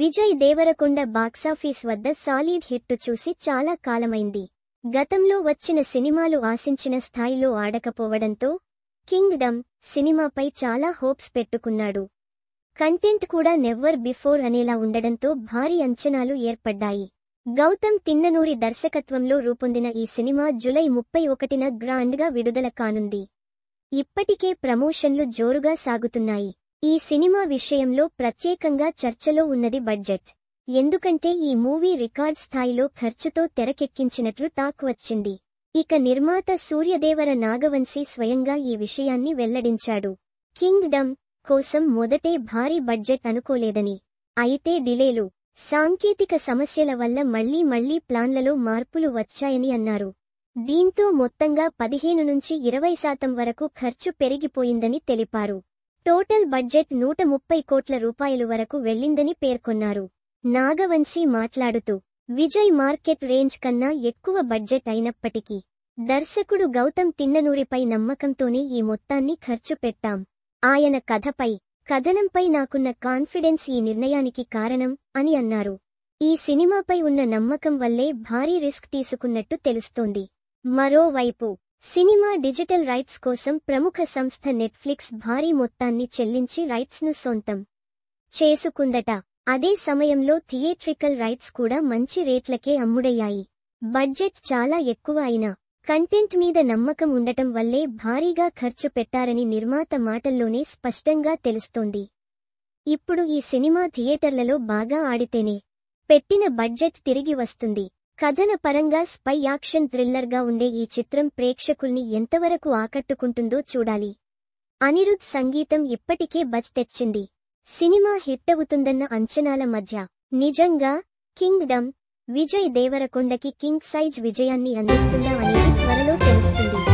Vijay Devarakonda box office వద్ద solid hit చూసి చాలా కాలమైంది. గతంలో వచ్చిన సినిమాలు ఆశించిన స్థాయిలో ఆడకపోవడంతో కింగ్డమ్ సినిమాపై చాలా హోప్స్ పెట్టుకున్నాడు. కంటెంట్ కూడా నెవర్ బిఫోర్ అనేలా ఉండడంతో భారీ అంచనాలు ఏర్పడ్డాయి. గౌతమ్ తిన్ననూరి దర్శకత్వంలో రూపొందిన ఈ సినిమా జూలై 31న గ్రాండ్గా విడుదల కానుంది. ఇప్పటికే ప్రమోషన్లు జోరుగా సాగుతున్నాయి. ఈ సినిమా విషయంలో ప్రత్యేకంగా చర్చలో ఉన్నది బడ్జెట్. ఎందుకంటే ఈ మూవీ రికార్డ్ స్థాయిలో ఖర్చుతో తెరకెక్కించినట్లు టాక్ వచ్చింది. ఇక నిర్మాత సూర్యదేవర నాగవంశీ స్వయంగా ఈ విషయాన్ని వెల్లడించాడు. కింగ్డమ్ కోసం మొదటే భారీ బడ్జెట్ అనుకోలేదని, అయితే డిలేలు, సాంకేతిక సమస్యల వల్ల మళ్లీ ప్లాన్లలో మార్పులు వచ్చాయని అన్నారు. దీంతో మొత్తంగా 15 నుంచి 20% వరకు ఖర్చు పెరిగిపోయిందని తెలిపారు. టోటల్ బడ్జెట్ 130 కోట్ల రూపాయలు వరకు వెళ్లిందని పేర్కొన్నారు. నాగవంశీ మాట్లాడుతూ, విజయ్ మార్కెట్ రేంజ్ కన్నా ఎక్కువ బడ్జెట్ అయినప్పటికీ దర్శకుడు గౌతమ్ తిన్ననూరిపై నమ్మకంతోనే ఈ మొత్తాన్ని ఖర్చు పెట్టాం. ఆయన కథనంపై నాకున్న కాన్ఫిడెన్స్ ఈ నిర్ణయానికి కారణం అని అన్నారు. ఈ సినిమాపై ఉన్న నమ్మకం వల్లే భారీ రిస్క్ తీసుకున్నట్టు తెలుస్తోంది. మరోవైపు సినిమా డిజిటల్ రైట్స్ కోసం ప్రముఖ సంస్థ నెట్ఫ్లిక్స్ భారీ మొత్తాన్ని చెల్లించి రైట్స్ను సొంతం చేసుకుందట. అదే సమయంలో థియేట్రికల్ రైట్స్ కూడా మంచి రేట్లకే అమ్ముడయ్యాయి. బడ్జెట్ చాలా ఎక్కువ అయినా కంటెంట్ మీద నమ్మకం ఉండటం వల్లే భారీగా ఖర్చు పెట్టారని నిర్మాత మాటల్లోనే స్పష్టంగా తెలుస్తోంది. ఇప్పుడు ఈ సినిమా థియేటర్లలో బాగా ఆడితేనే పెట్టిన బడ్జెట్ తిరిగి వస్తుంది. కథన పరంగా స్పై యాక్షన్ థ్రిల్లర్గా ఉండే ఈ చిత్రం ప్రేక్షకుల్ని ఎంతవరకు ఆకట్టుకుంటుందో చూడాలి. అనిరుద్ సంగీతం ఇప్పటికే బజ్ తెచ్చింది. సినిమా హిట్టవుతుందన్న అంచనాల మధ్య నిజంగా కింగ్డమ్ విజయ్ దేవరకొండకి కింగ్ సైజ్ విజయాన్ని అందిస్తుందా అనేది త్వరలో తెలుస్తుంది.